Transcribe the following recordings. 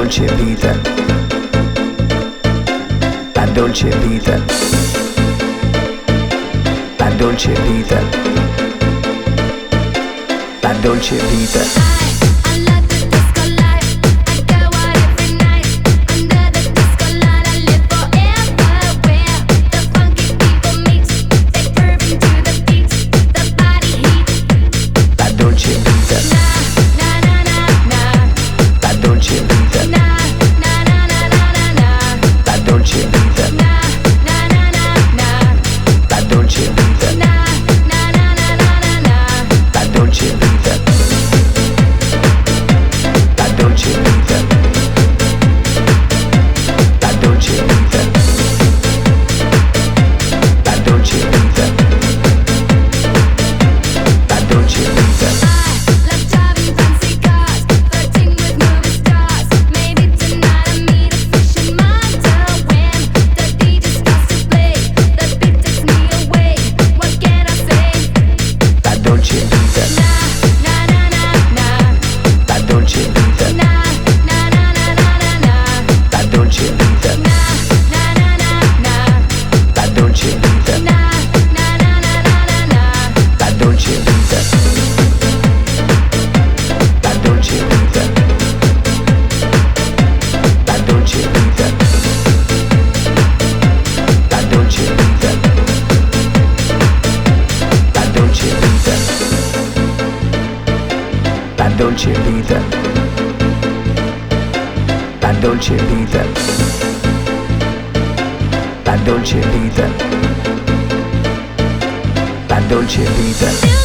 dolce vita, la dolce vita, la dolce vita, la dolce vita. dolce vita, la dolce vita, la dolce vita, la dolce vita.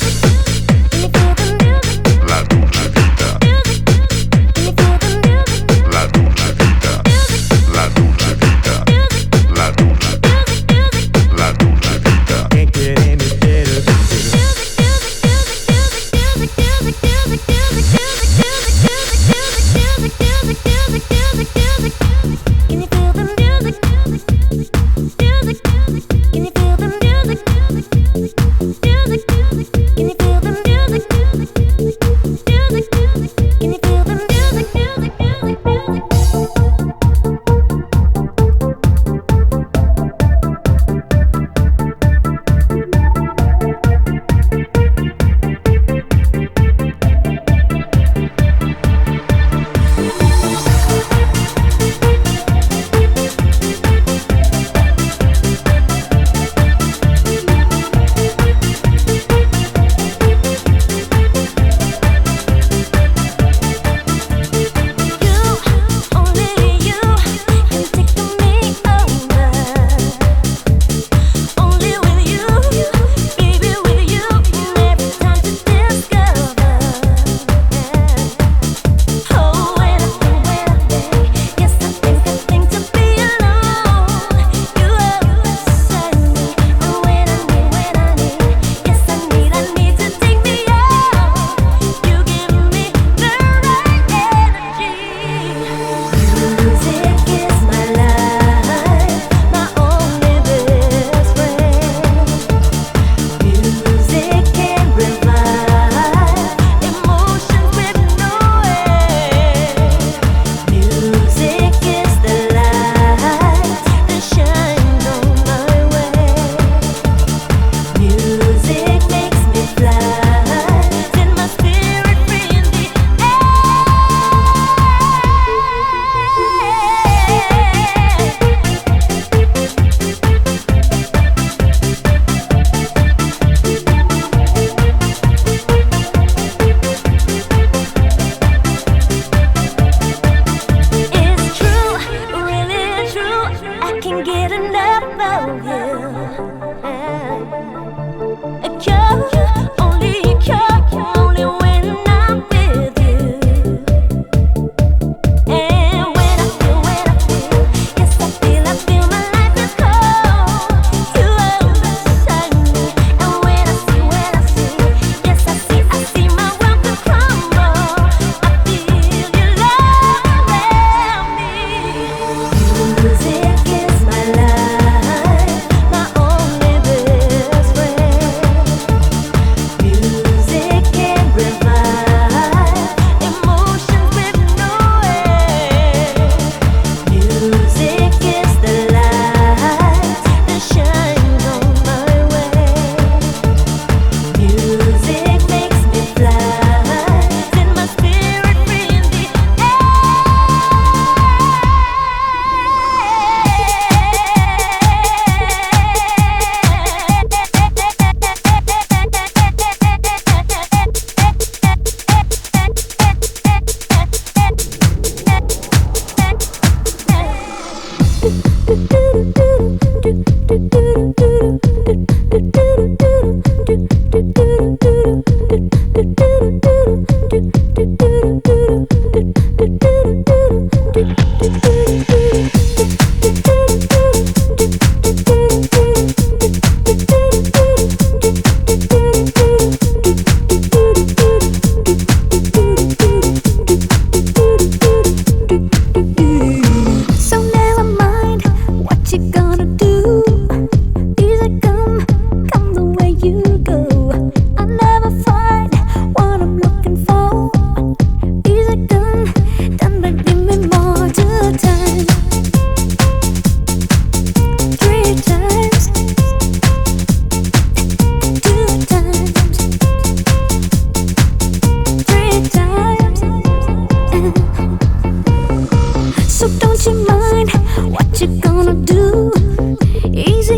Easy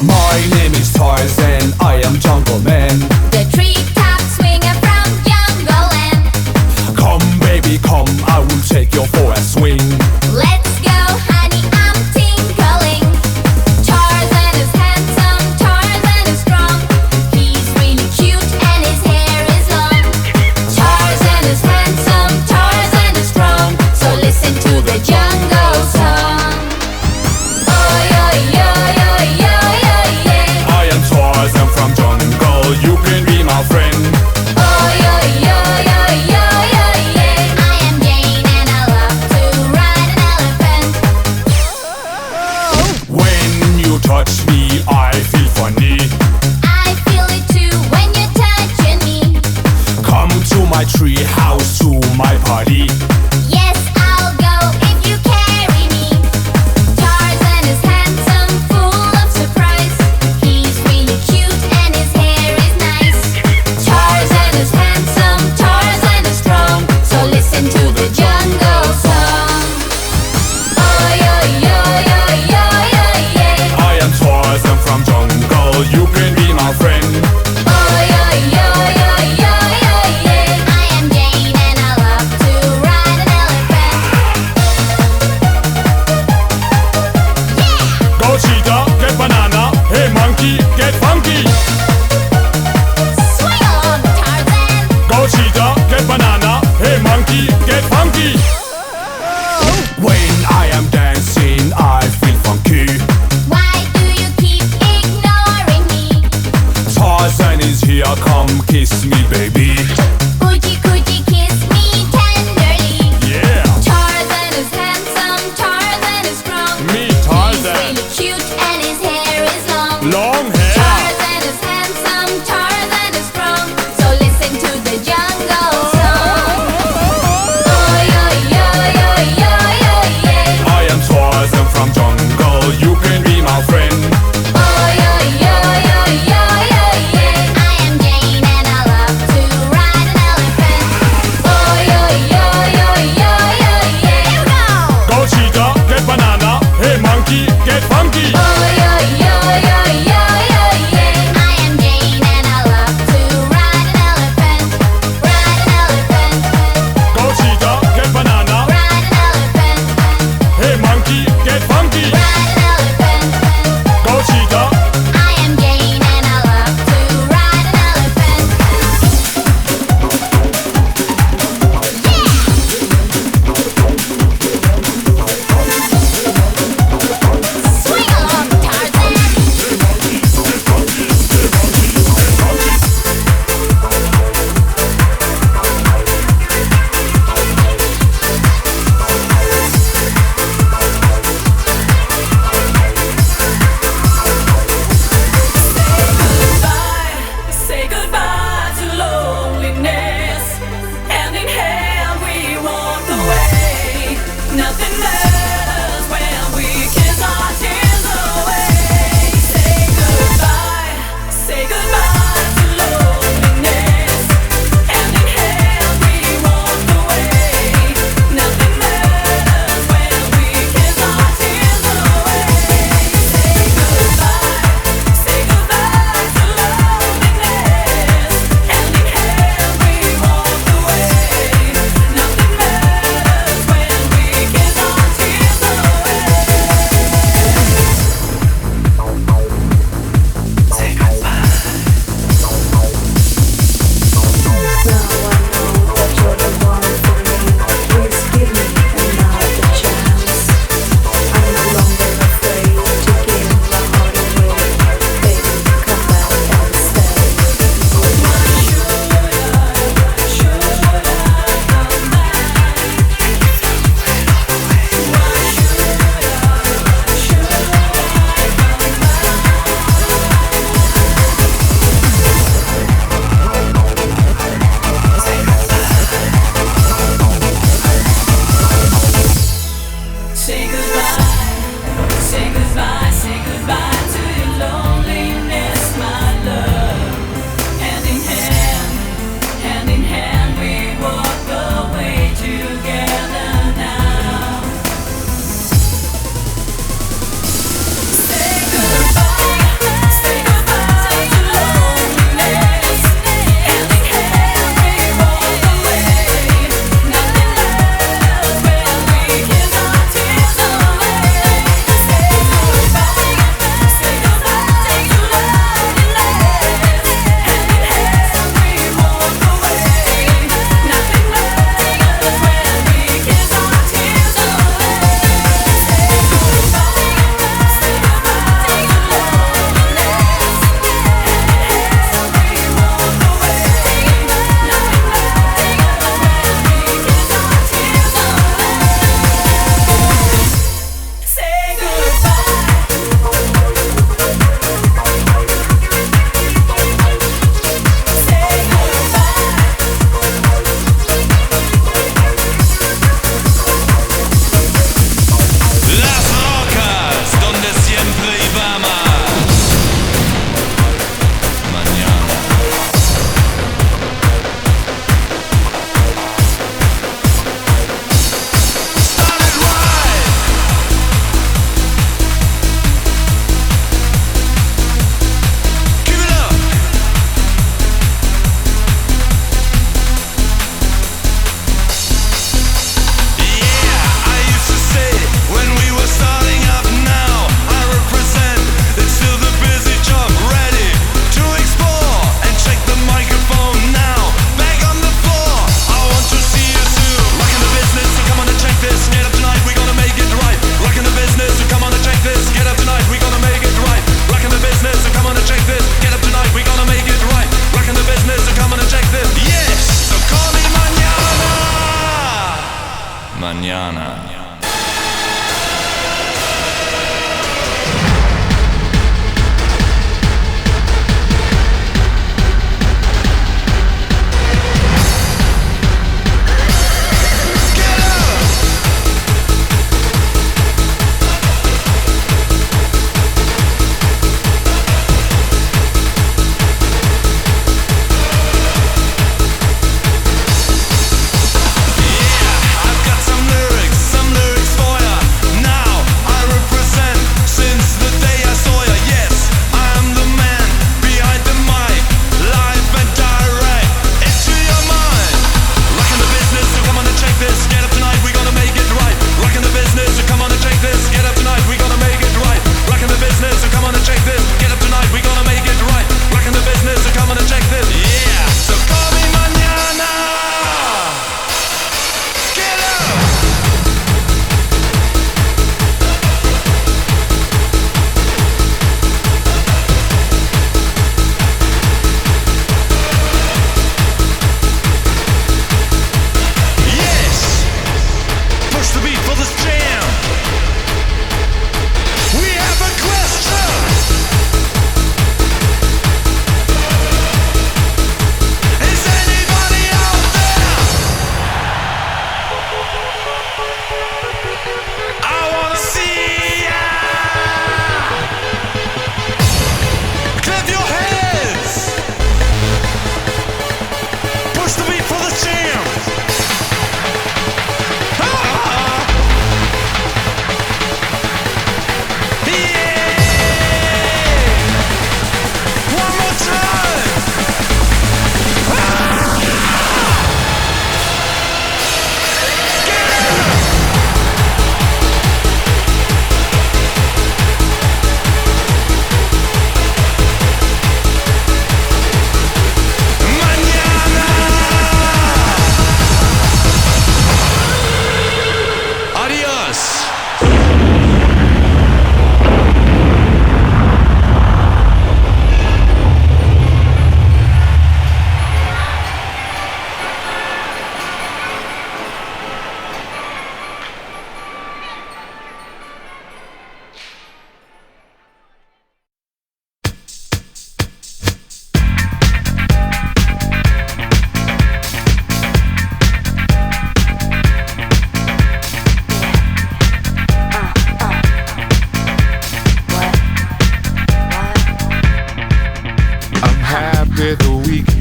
My name is Tarzan, I am jungle man. The treetop swinger from jungle land. Come baby come, I will take you for a swing. Let's go honey, I'm tinkling. Tarzan is handsome, Tarzan is strong. He's really cute and his hair is long. Tarzan is handsome, Tarzan is strong. So listen to the jungle song. Oi, oi, oi, oi, oi, oi, yeah. I am Tarzan from jungle, you can be my friend. Oi, oi, oi, oi, oi, oi, yeah. I am Jane and I love to ride an elephant. When you touch me, I feel funny. I feel it too when you're touching me. Come to my tree house, to my party. Yes, I'll go if you carry me. Tarzan is handsome, full of surprise. He's really cute and his hair is nice. Tarzan is handsome, Tarzan is strong. So listen to the jungle song. Oi, oi, oi, oi, oi, oi, yeah. I am Tarzan from jungle, you can be my friend. Oi, oi, oi, oi, oi, oi, yeah. I am Jane and I love to ride an elephant. Yeah! Go cheetah, get banana. Hey monkey, get funky. Swing on, Tarzan! Go cheetah, get banana. Hey monkey, get funky. When I am dancing, I feel funky. Why do you keep ignoring me? Tarzan is here, come kiss me, baby. Coochie coochie kiss me tenderly. Yeah, Tarzan is handsome, Tarzan is strong. me He's Tarzan. really cute and his hair is long. Long hair. Tarzan is handsome, Tarzan is strong. So listen to the jungle song. Oi, oi, oi, oi, oi, oi, yeah. I am Tarzan from jungle, you can be my friend. Oi, oi, oi, oi, oi, oi, yeah. I am Jane and I love to ride an elephant. Oi, oi, oi, oi, oi, oi, yeah. Here we go! Go cheetah, get banana. Hey monkey, get funky. Oi, oi,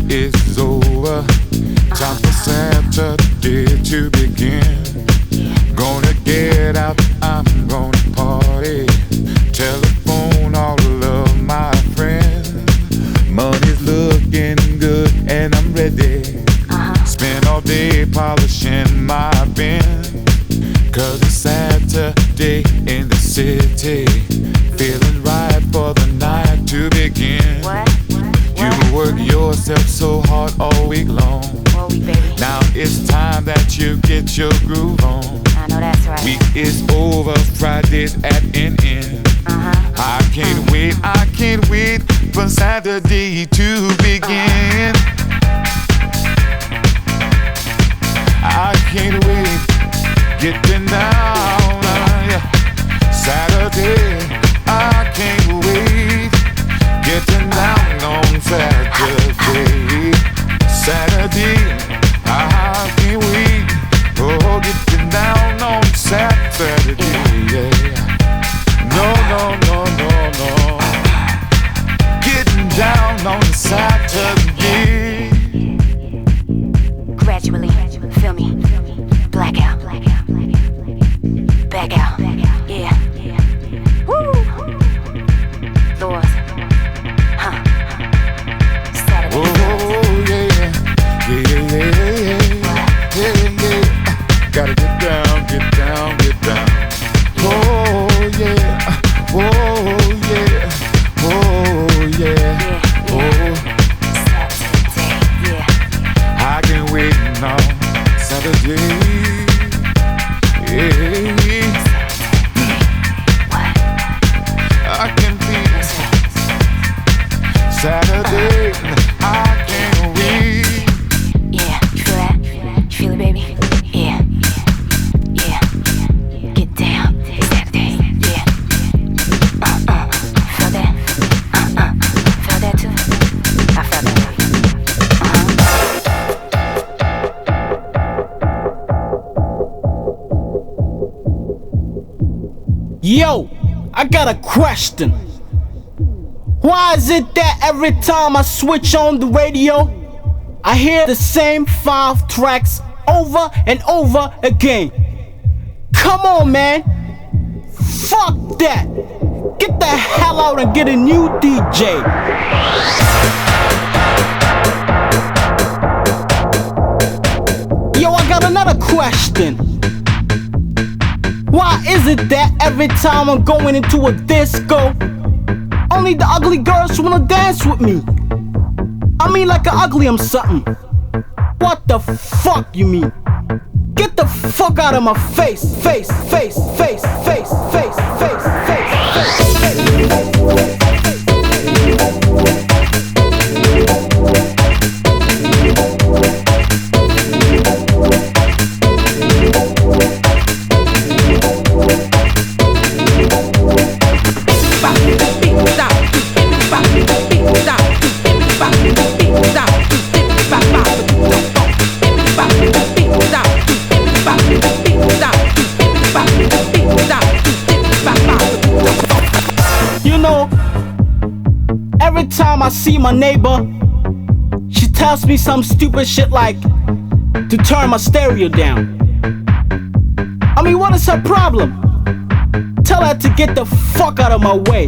is over. Time for Saturday to begin. Gonna get out, I'm gonna party. Telephone all of my friends. Money's looking good and I'm ready. Spend all day polishing my Benz. Cause it's Saturday in the city. Feeling right for the night to begin. You work yourself so hard all week long. Now it's time that you get your groove on. I know that's right. Week is over, Friday's at an end. I can't wait for Saturday to begin. I can't wait, getting down, Saturday, I can't wait, getting down on Saturday. Saturday, I can't wait, oh, getting down on Saturday, yeah. No, getting down on Saturday. Gradually, feel me, black out, back out, yeah. Woo! Lord, Saturday. Oh, yeah. Gotta get down. Oh, yeah. Saturday, yeah. I can wait now, Saturday. Yeah. I can feel Saturday. I can't wait. Yeah, you feel that? You feel it, baby? Yeah. Get down, Saturday. Yeah. Feel that? Feel that too? I felt that. Yo, I got a question. Why is it that every time I switch on the radio, I hear the same 5 tracks over and over again? Come on, man. Fuck that. Get the hell out and get a new DJ. Yo, I got another question. Why is it that every time I'm going into a disco, only the ugly girls wanna dance with me? I mean like a ugly I'm something. What the fuck you mean? Get the fuck out of my face. You know, every time I see my neighbor, she tells me some stupid shit like to turn my stereo down. I mean, what is her problem? Tell her to get the fuck out of my way.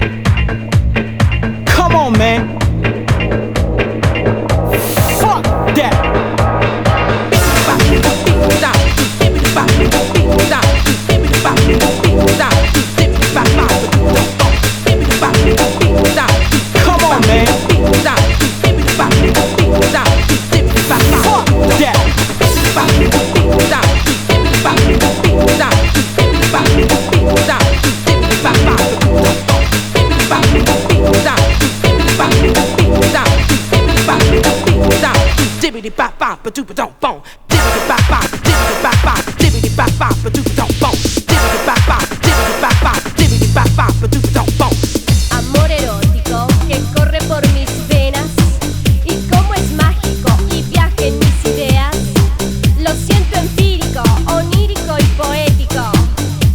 Come on, man. Fuck that. Come on, man. Fuck Amor erótico que corre por mis venas y cómo es mágico y viaja en mis ideas. Lo siento empírico, onírico y poético.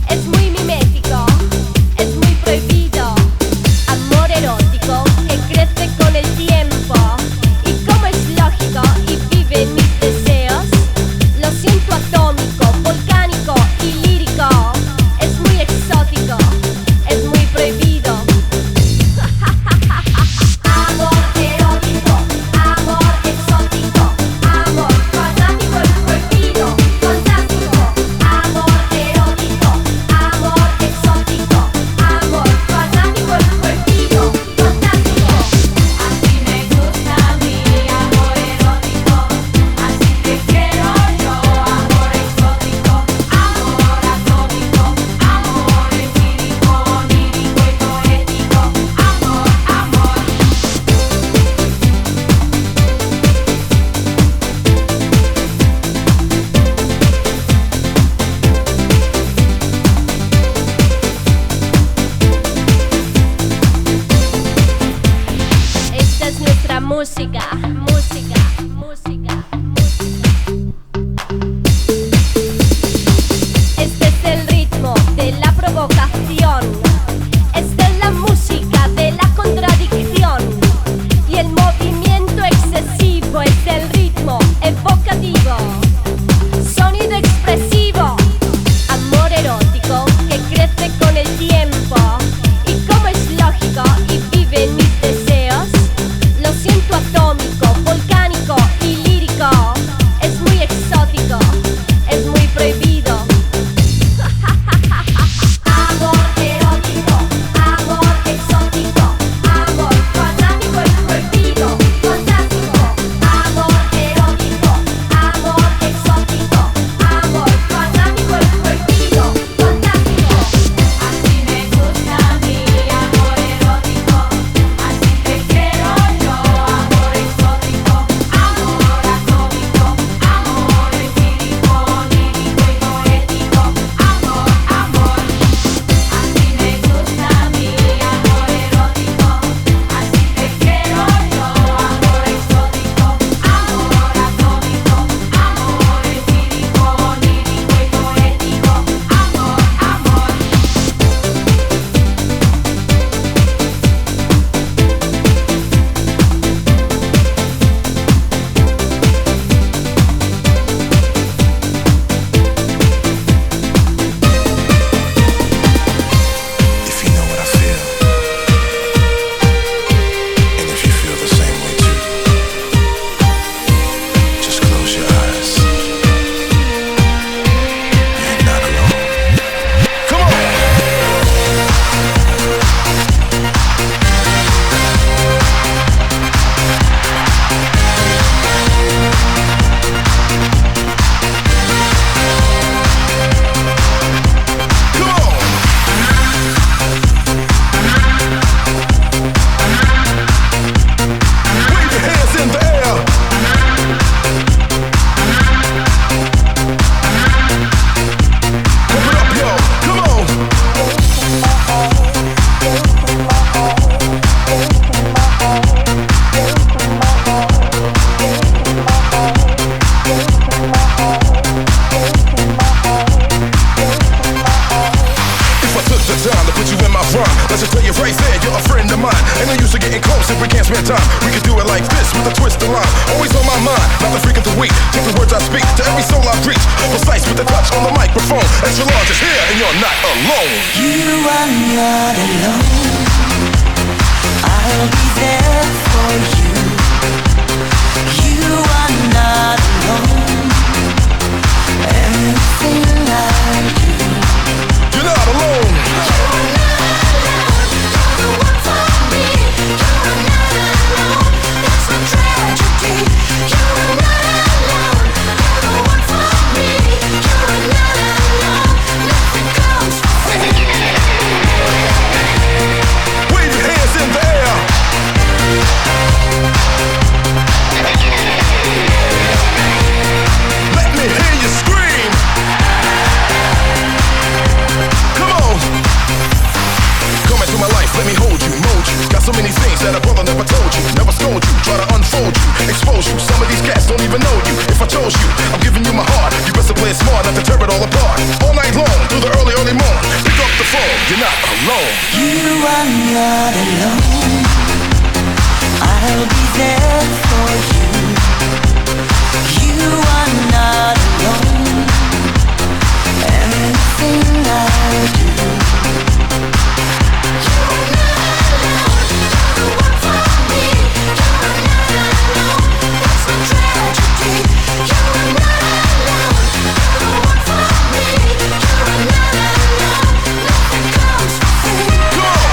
Es muy mimético, es muy prohibido. Amor erótico que crece con el tiempo y cómo es lógico. música, música, música, música. Este es el ritmo de la provocación. Esta es la música de la contradicción. Y el movimiento excesivo es el ritmo evocativo. Sonido expresivo. Amor erótico que crece con el tiempo. Y como es lógico y vive en mis deseos, lo siento atómico, volcánico y lírico. Es muy exótico, es muy prohibido. Amor erótico, amor exótico, amor fanático y prohibido, fantástico. Amor erótico, amor exótico, amor fanático y prohibido, fantástico. Así me gusta a mí, amor erótico. Así te quiero yo, amor exótico, amor atómico, amor etílico, lírico y poético, amor, amor. Así me gusta a mí, amor erótico. Así te quiero yo, amor exótico, amor atómico, amor etílico, lírico y poético, amor, amor. If you know what I feel, and if you feel the same way too, just close your eyes. You're not alone. Come on! Come on! Wave your hands in the air. Pump it up, yo. Come on. If I took the time to put you in my prime, let's just tell you right there, you're a friend of mine. Ain't no use to getting close if we can't spend time. We can do it like this with a twist of line. Always on my mind, not the freak of the week. Take the words I speak to every soul I preach. Precise with the touch on the microphone. Extra large is here and you're not alone. You are not alone. I'll be there for you. You are not alone. Everything I do. You're not alone. Wave your hands in the air. Let me hear you scream. Come on. Come into my life, let me hold you, mold you. Got so many things that a brother never told you. Never scold you, try to unfold you, expose you. Some of these cats don't even know you. If I chose you, I'm giving you my heart. You best to play it smart, not to tear it all apart. All night long, through the early, early morn. Pick up the phone, you're not alone. You are not alone. I'll be there for you. You are not alone. Everything I do. Come on.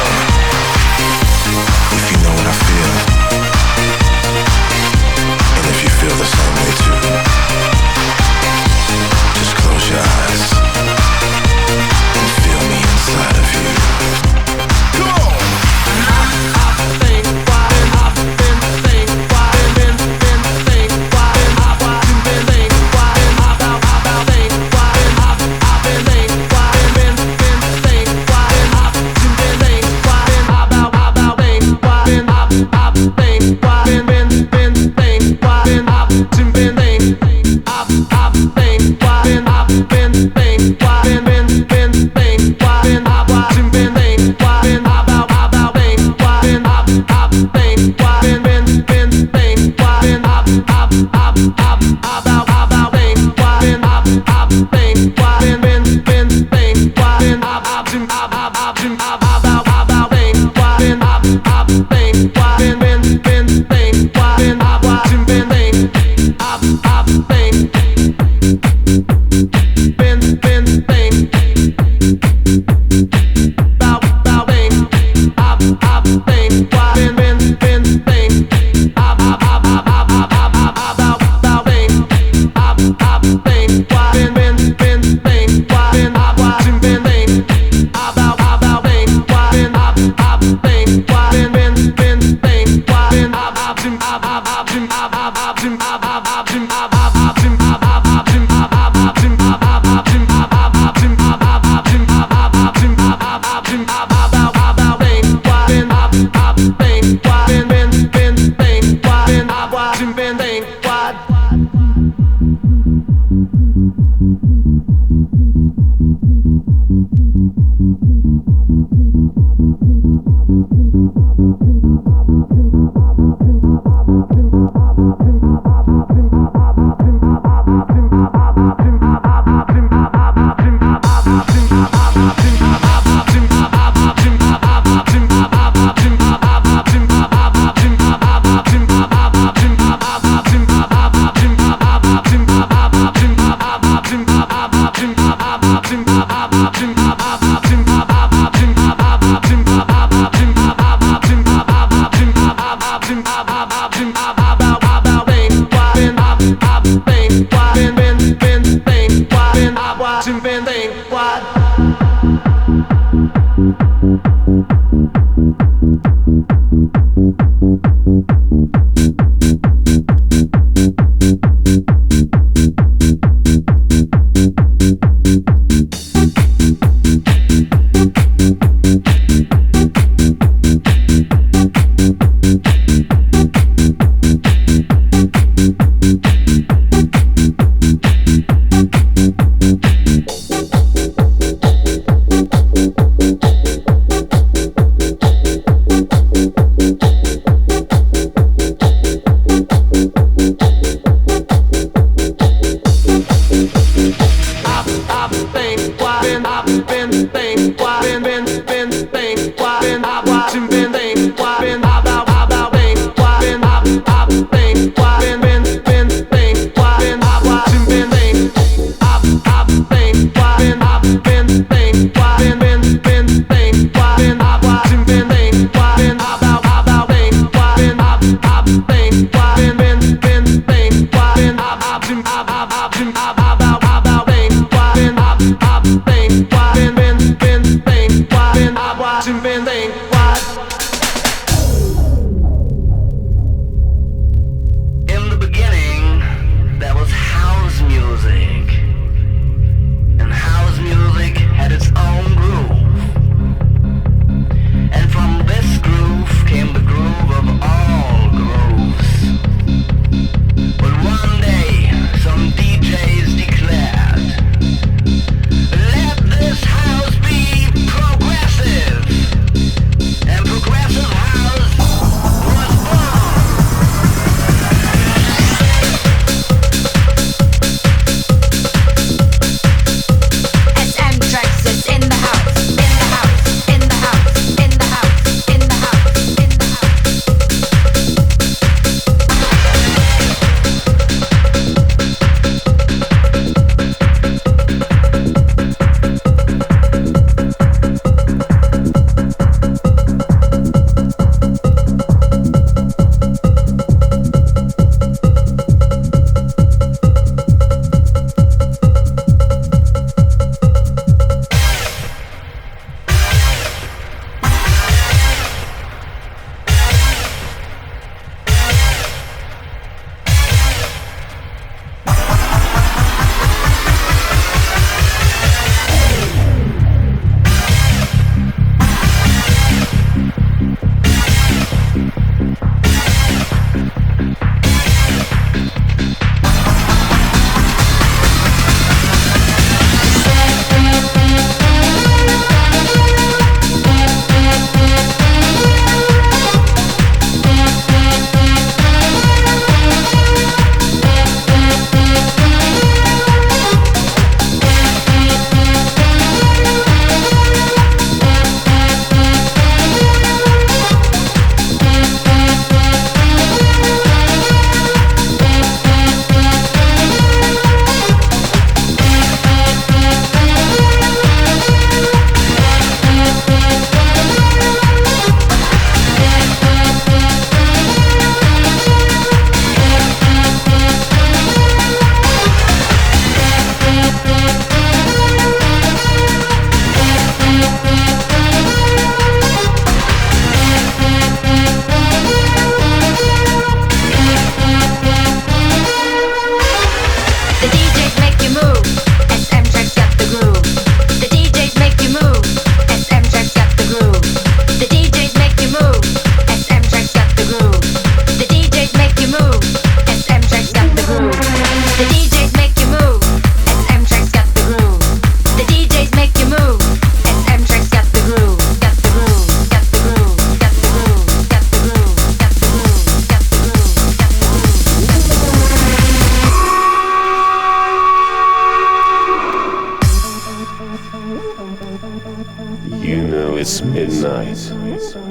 It's midnight,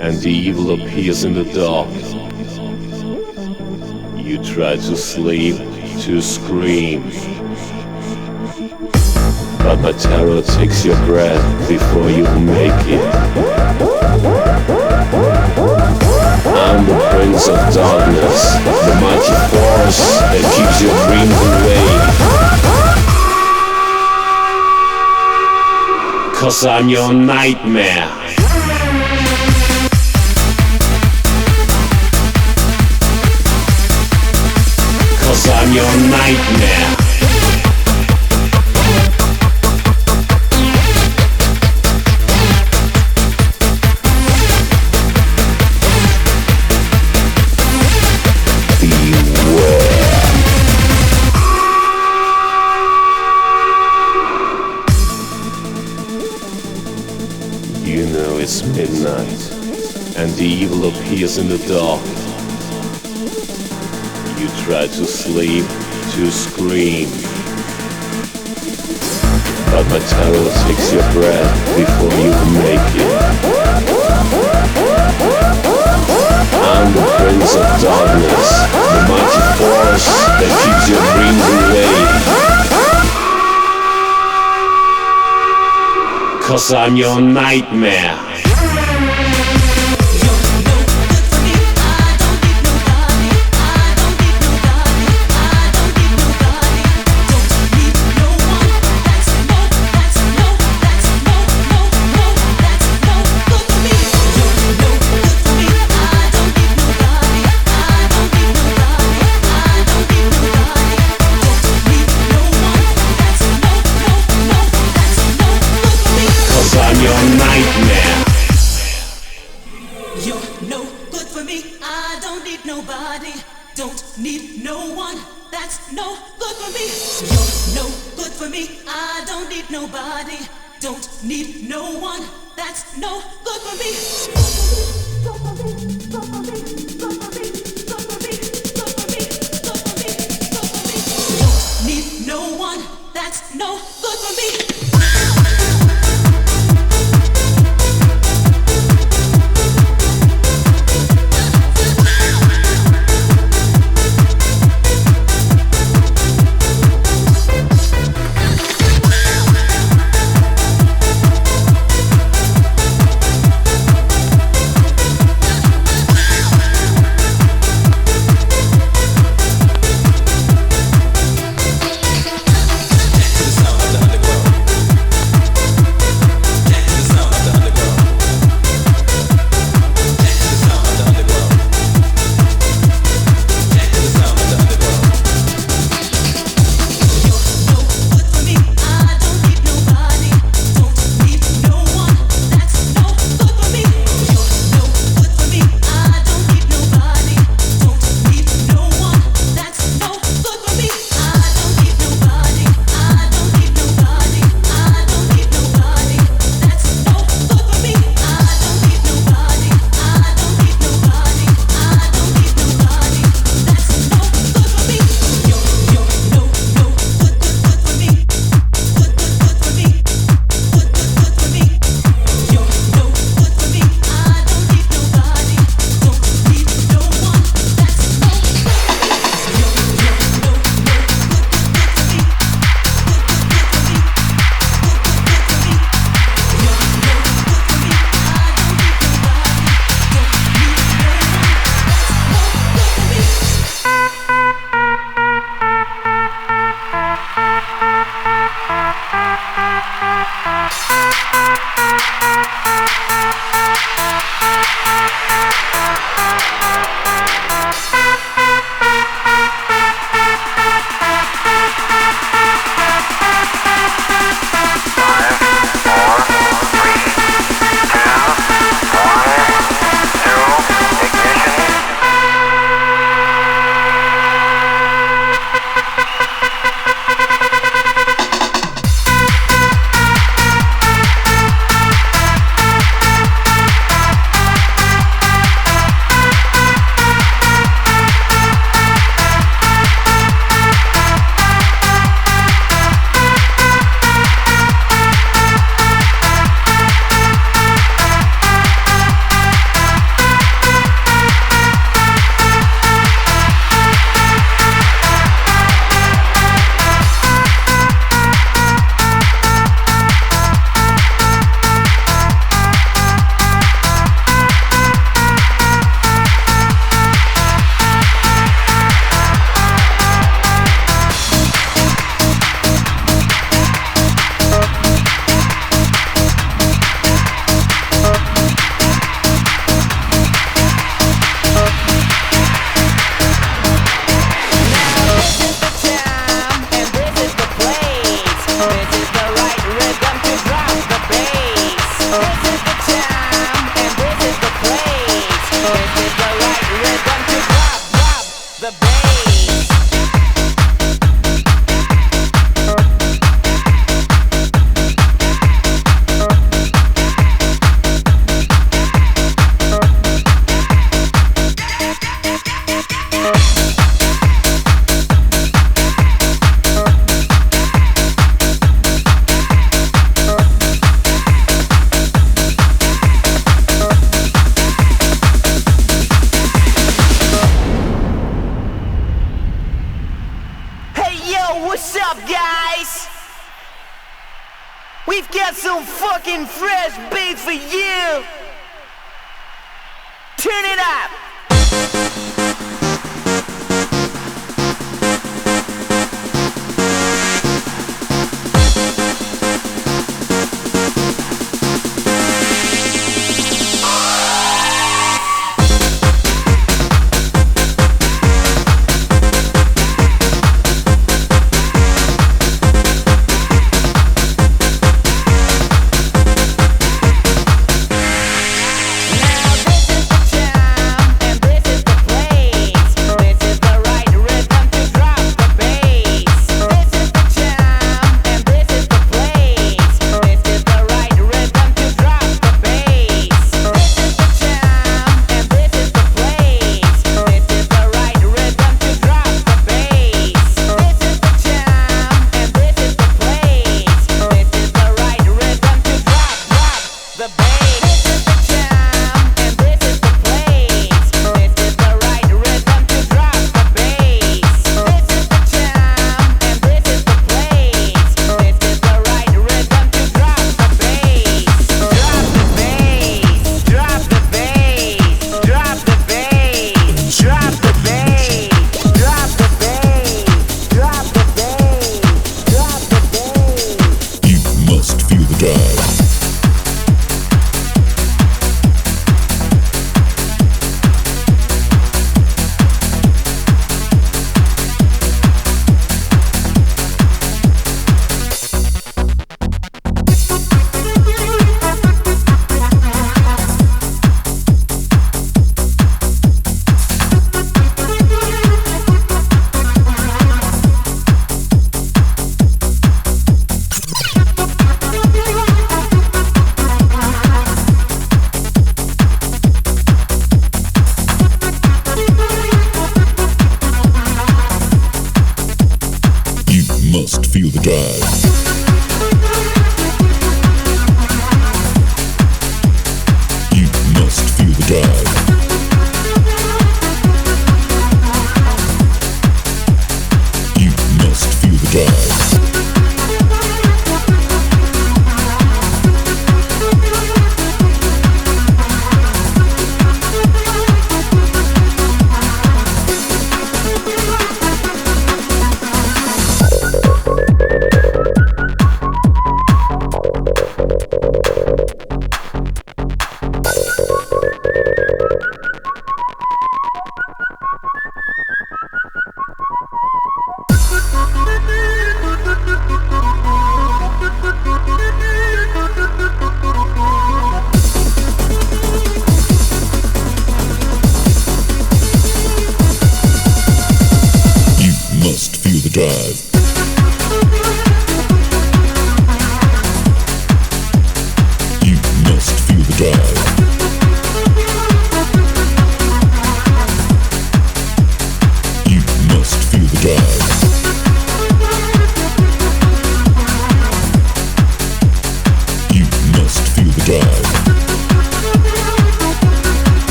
and the evil appears in the dark. You try to sleep, to scream, but my terror takes your breath before you make it. I'm the Prince of Darkness, the mighty force that keeps your dreams away. 'Cause I'm your nightmare. nightmare. You know it's midnight, and the evil appears in the dark. You try to sleep, to scream, but my terror takes your breath before you can make it. I'm the Prince of Darkness, the mighty force that keeps your dreams away. 'Cause I'm your nightmare. rhythm to drop the bass. What's up, guys? We've got some fucking fresh beats for you. Turn it up.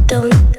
don't